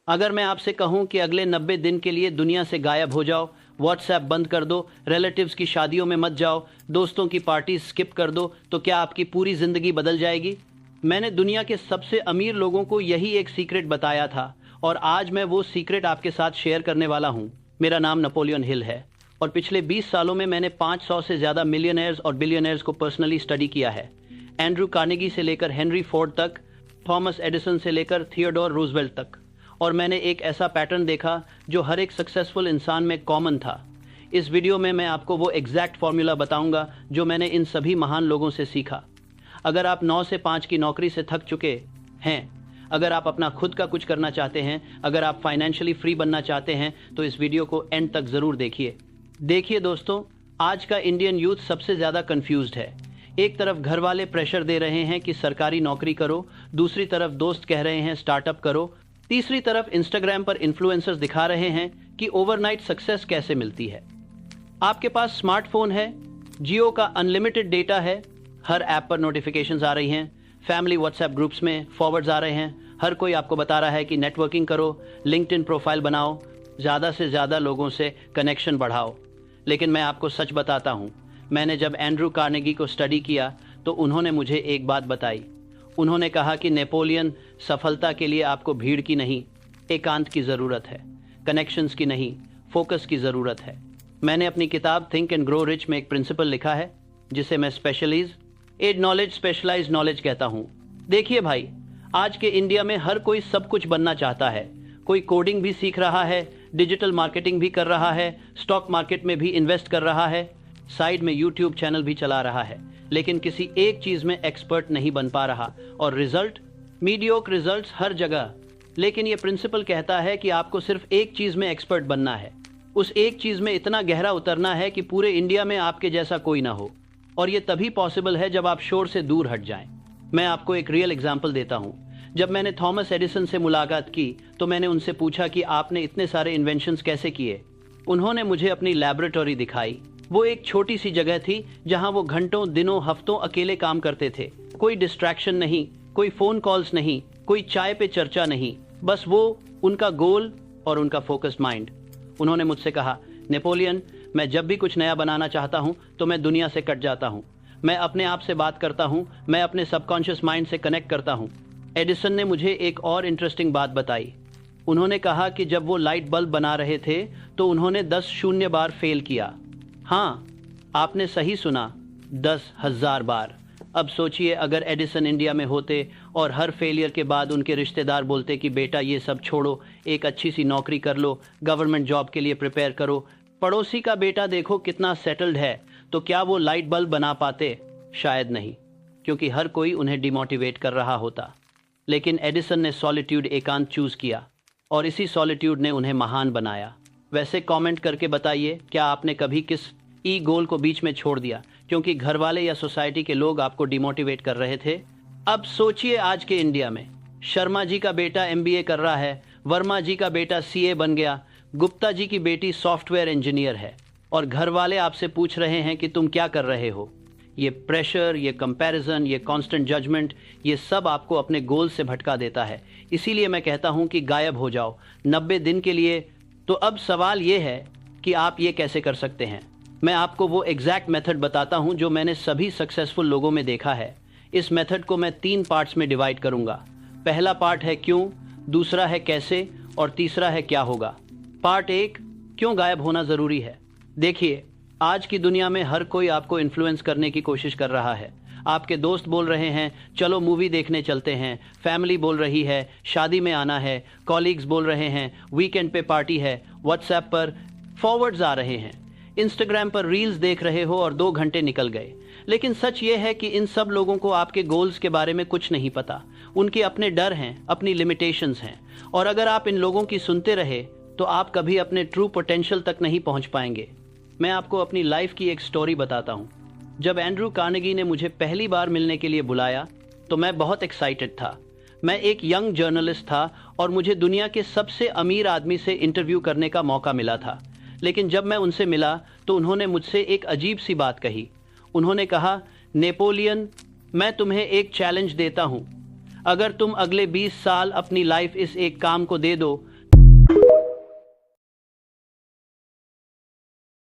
अगर मैं आपसे कहूं कि अगले 90 दिन के लिए दुनिया से गायब हो जाओ, व्हाट्सएप बंद कर दो, रिलेटिव्स की शादियों में मत जाओ, दोस्तों की पार्टी स्किप कर दो, तो क्या आपकी पूरी जिंदगी बदल जाएगी? मैंने दुनिया के सबसे अमीर लोगों को यही एक सीक्रेट बताया था और आज मैं वो सीक्रेट आपके साथ शेयर करने वाला हूं। मेरा नाम नेपोलियन हिल है और पिछले 20 सालों में मैंने 500 से ज़्यादा मिलियनेयर्स और बिलियनेयर्स को पर्सनली स्टडी किया है। एंड्रू कार्नेगी से लेकर हेनरी फोर्ड तक, थॉमस एडिसन से लेकर थियोडोर रूजवेल्ट तक। और मैंने एक ऐसा पैटर्न देखा जो हर एक सक्सेसफुल इंसान में कॉमन था। इस वीडियो में मैं आपको वो एग्जैक्ट फॉर्मूला बताऊंगा जो मैंने इन सभी महान लोगों से सीखा। अगर आप 9 से 5 की नौकरी से थक चुके हैं, अगर आप अपना खुद का कुछ करना चाहते हैं, अगर आप फाइनेंशियली फ्री बनना चाहते हैं, तो इस वीडियो को एंड तक ज़रूर देखिए दोस्तों, आज का इंडियन यूथ सबसे ज़्यादा कंफ्यूज्ड है। एक तरफ घर वाले प्रेशर दे रहे हैं कि सरकारी नौकरी करो, दूसरी तरफ दोस्त कह रहे हैं स्टार्टअप करो, तीसरी तरफ इंस्टाग्राम पर इन्फ्लुएंसर्स दिखा रहे हैं कि ओवरनाइट सक्सेस कैसे मिलती है। आपके पास स्मार्टफोन है, जियो का अनलिमिटेड डेटा है, हर ऐप पर नोटिफिकेशंस आ रही हैं, फैमिली व्हाट्सएप ग्रुप्स में फॉरवर्ड्स आ रहे हैं, हर कोई आपको बता रहा है कि नेटवर्किंग करो, लिंक्डइन प्रोफाइल बनाओ, ज़्यादा से ज़्यादा लोगों से कनेक्शन बढ़ाओ। लेकिन मैं आपको सच बताता हूँ, मैंने जब एंड्रू कार्नेगी को स्टडी किया तो उन्होंने मुझे एक बात बताई। उन्होंने कहा कि नेपोलियन, सफलता के लिए आपको भीड़ की नहीं, एकांत की ज़रूरत है, कनेक्शंस की नहीं, फोकस की ज़रूरत है। मैंने अपनी किताब थिंक एंड ग्रो रिच में एक प्रिंसिपल लिखा है जिसे मैं स्पेशलाइज नॉलेज कहता हूँ। देखिए भाई, आज के इंडिया में हर कोई सब कुछ बनना चाहता है। कोई कोडिंग भी सीख रहा है, डिजिटल मार्केटिंग भी कर रहा है, स्टॉक मार्केट में भी इन्वेस्ट कर रहा है, साइड में यूट्यूब चैनल भी चला रहा है, लेकिन किसी एक चीज में एक्सपर्ट नहीं बन पा रहा और रिजल्ट मीडियोक्र रिजल्ट्स हर जगह। लेकिन ये प्रिंसिपल कहता है कि आपको सिर्फ एक चीज में एक्सपर्ट बनना है, उस एक चीज में इतना गहरा उतरना है कि पूरे इंडिया में आपके जैसा कोई ना हो। और ये तभी पॉसिबल है जब आप शोर से दूर हट जाएं। मैं आपको एक रियल एग्जाम्पल देता हूँ। जब मैंने थॉमस एडिसन से मुलाकात की तो मैंने उनसे पूछा कि आपने इतने सारे इन्वेंशंस कैसे किए। उन्होंने मुझे अपनी लैबोरेटरी दिखाई। वो एक छोटी सी जगह थी जहां वो घंटों, दिनों, हफ्तों अकेले काम करते थे। कोई डिस्ट्रैक्शन नहीं, कोई फोन कॉल्स नहीं, कोई चाय पे चर्चा नहीं, बस वो, उनका गोल और उनका फोकस्ड माइंड। उन्होंने मुझसे कहा, नेपोलियन, मैं जब भी कुछ नया बनाना चाहता हूं तो मैं दुनिया से कट जाता हूं। मैं अपने आप से बात करता हूं, मैं अपने सबकॉन्शियस माइंड से कनेक्ट करता हूं। एडिसन ने मुझे एक और इंटरेस्टिंग बात बताई। उन्होंने कहा कि जब वो लाइट बल्ब बना रहे थे तो उन्होंने 10 शून्य बार फेल किया। हाँ, आपने सही सुना, 10,000 बार। अब सोचिए, अगर एडिसन इंडिया में होते और हर फेलियर के बाद उनके रिश्तेदार बोलते कि बेटा ये सब छोड़ो, एक अच्छी सी नौकरी कर लो, गवर्नमेंट जॉब के लिए प्रिपेयर करो, पड़ोसी का बेटा देखो कितना सेटल्ड है, तो क्या वो लाइट बल्ब बना पाते? शायद नहीं, क्योंकि हर कोई उन्हें डिमोटिवेट कर रहा होता। लेकिन एडिसन ने सॉलिट्यूड, एकांत चूज किया और इसी सॉलिट्यूड ने उन्हें महान बनाया। वैसे कमेंट करके बताइए, क्या आपने कभी किस गोल को बीच में छोड़ दिया क्योंकि घर वाले या सोसाइटी के लोग आपको डिमोटिवेट कर रहे थे? अब सोचिए, आज के इंडिया में शर्मा जी का बेटा MBA कर रहा है, वर्मा जी का बेटा CA बन गया, गुप्ता जी की बेटी सॉफ्टवेयर इंजीनियर है और घर वाले आपसे पूछ रहे हैं कि तुम क्या कर रहे हो। ये प्रेशर, ये कंपैरिजन, ये कांस्टेंट जजमेंट, ये सब आपको अपने गोल से भटका देता है। इसीलिए मैं कहता हूं कि गायब हो जाओ 90 दिन के लिए। तो अब सवाल ये है कि आप ये कैसे कर सकते हैं। मैं आपको वो एग्जैक्ट मेथड बताता हूं जो मैंने सभी सक्सेसफुल लोगों में देखा है। इस मेथड को मैं 3 पार्ट्स में डिवाइड करूंगा। पहला पार्ट है क्यों, दूसरा है कैसे और तीसरा है क्या होगा। पार्ट 1, क्यों गायब होना ज़रूरी है। देखिए, आज की दुनिया में हर कोई आपको इन्फ्लुएंस करने की कोशिश कर रहा है। आपके दोस्त बोल रहे हैं चलो मूवी देखने चलते हैं, फैमिली बोल रही है शादी में आना है, कॉलीग्स बोल रहे हैं वीकेंड पे पार्टी है, व्हाट्सएप पर फॉरवर्ड्स आ रहे हैं, इंस्टाग्राम पर रील्स देख रहे हो और 2 घंटे निकल गए। लेकिन सच ये है कि इन सब लोगों को आपके गोल्स के बारे में कुछ नहीं पता। उनके अपने डर हैं, अपनी लिमिटेशंस हैं, और अगर आप इन लोगों की सुनते रहे तो आप कभी अपने ट्रू पोटेंशियल तक नहीं पहुंच पाएंगे। मैं आपको अपनी लाइफ की एक स्टोरी बताता हूं। जब एंड्रू कार्नेगी ने मुझे पहली बार मिलने के लिए बुलाया तो मैं बहुत एक्साइटेड था। मैं एक यंग जर्नलिस्ट था और मुझे दुनिया के सबसे अमीर आदमी से इंटरव्यू करने का मौका मिला था। लेकिन जब मैं उनसे मिला तो उन्होंने मुझसे एक अजीब सी बात कही। उन्होंने कहा, नेपोलियन, मैं तुम्हें एक चैलेंज देता हूं। अगर तुम अगले 20 साल अपनी लाइफ इस एक काम को दे दो